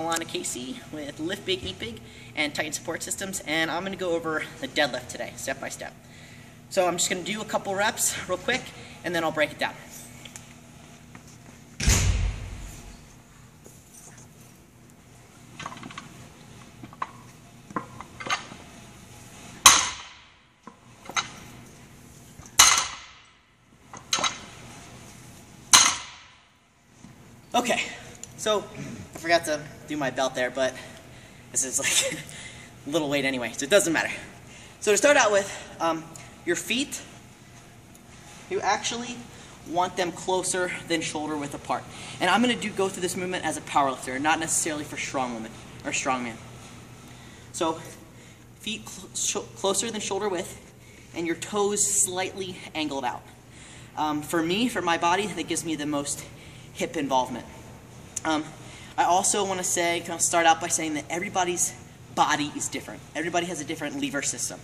Alanna Casey with Lift Big, Eat Big and Titan Support Systems, and I'm going to go over the deadlift today, step by step. So I'm just going to do a couple reps real quick, and then I'll break it down. Okay, so I forgot to do my belt there, but this is like a little weight anyway, so it doesn't matter. So to start out with, your feet, you actually want them closer than shoulder width apart. And I'm going to go through this movement as a powerlifter, not necessarily for strong women or strongman. So feet closer than shoulder width, and your toes slightly angled out. For me, for my body, that gives me the most hip involvement. I also want to say, kind of start out by saying that everybody's body is different. Everybody has a different lever system.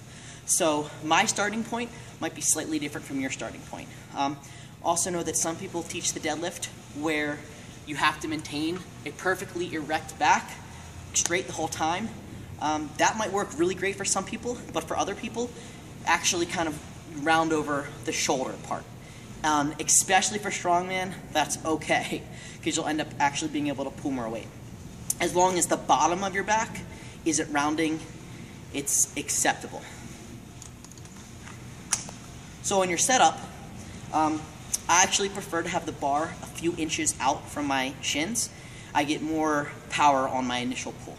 So my starting point might be slightly different from your starting point. Also know that some people teach the deadlift where you have to maintain a perfectly erect back, straight the whole time. That might work really great for some people, but for other people, actually kind of round over the shoulder part. Especially for strongman, that's okay, because you'll end up actually being able to pull more weight. As long as the bottom of your back isn't rounding, it's acceptable. So in your setup, I actually prefer to have the bar a few inches out from my shins. I get more power on my initial pull.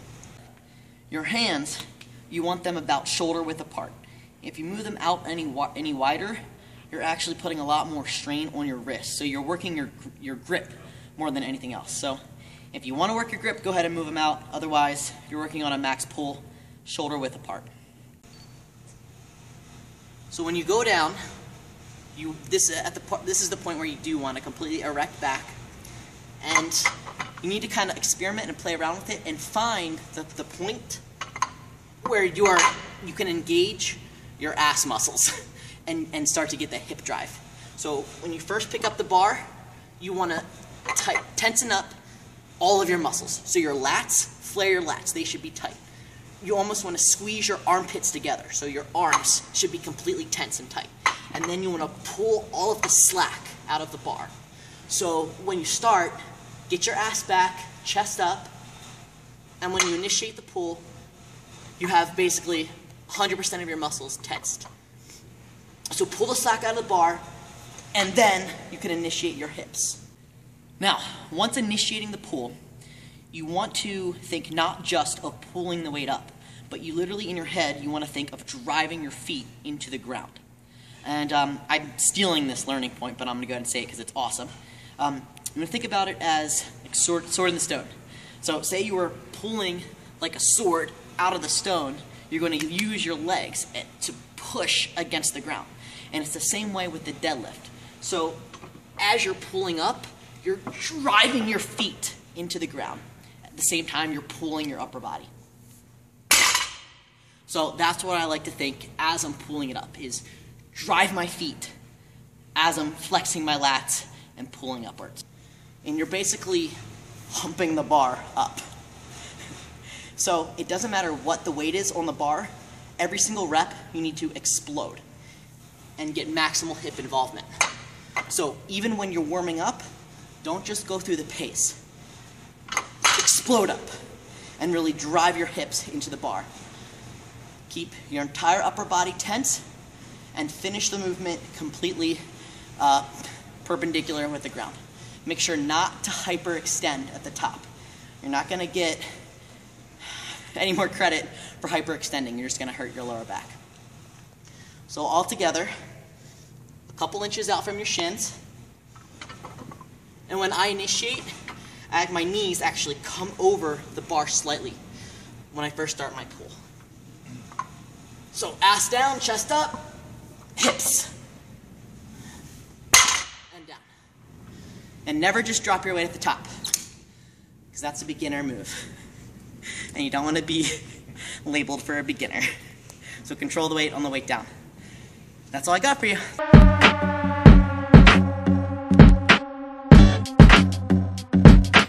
Your hands, you want them about shoulder width apart. If you move them out any wider, you're actually putting a lot more strain on your wrist. So you're working your grip more than anything else. So if you want to work your grip, go ahead and move them out. Otherwise, you're working on a max pull, shoulder width apart. So when you go down, this is the point where you do want a completely erect back. And you need to kind of experiment and play around with it and find the point where you can engage your ass muscles. And start to get the hip drive. So when you first pick up the bar, you want to tensen up all of your muscles. So your lats, flare your lats, they should be tight. You almost want to squeeze your armpits together, so your arms should be completely tense and tight. And then you want to pull all of the slack out of the bar. So when you start, get your ass back, chest up, and when you initiate the pull, you have basically 100% of your muscles tensed. So pull the slack out of the bar, and then you can initiate your hips. Now, once initiating the pull, you want to think not just of pulling the weight up, but you literally in your head, you want to think of driving your feet into the ground. And I'm stealing this learning point, but I'm going to go ahead and say it because it's awesome. I'm going to think about it as like sword in the stone. So say you were pulling like a sword out of the stone, you're going to use your legs to push against the ground. And it's the same way with the deadlift. So as you're pulling up, you're driving your feet into the ground. At the same time, you're pulling your upper body. So that's what I like to think as I'm pulling it up, is drive my feet as I'm flexing my lats and pulling upwards. And you're basically humping the bar up. So it doesn't matter what the weight is on the bar, every single rep you need to explode and get maximal hip involvement. So even when you're warming up, don't just go through the pace. Explode up and really drive your hips into the bar. Keep your entire upper body tense and finish the movement completely perpendicular with the ground. Make sure not to hyperextend at the top. You're not going to get any more credit for hyperextending. You're just going to hurt your lower back. So all together, a couple inches out from your shins. And when I initiate, my knees actually come over the bar slightly when I first start my pull. So ass down, chest up, hips, and down. And never just drop your weight at the top, because that's a beginner move. And you don't want to be labeled for a beginner. So control the weight on the way down. That's all I got for you.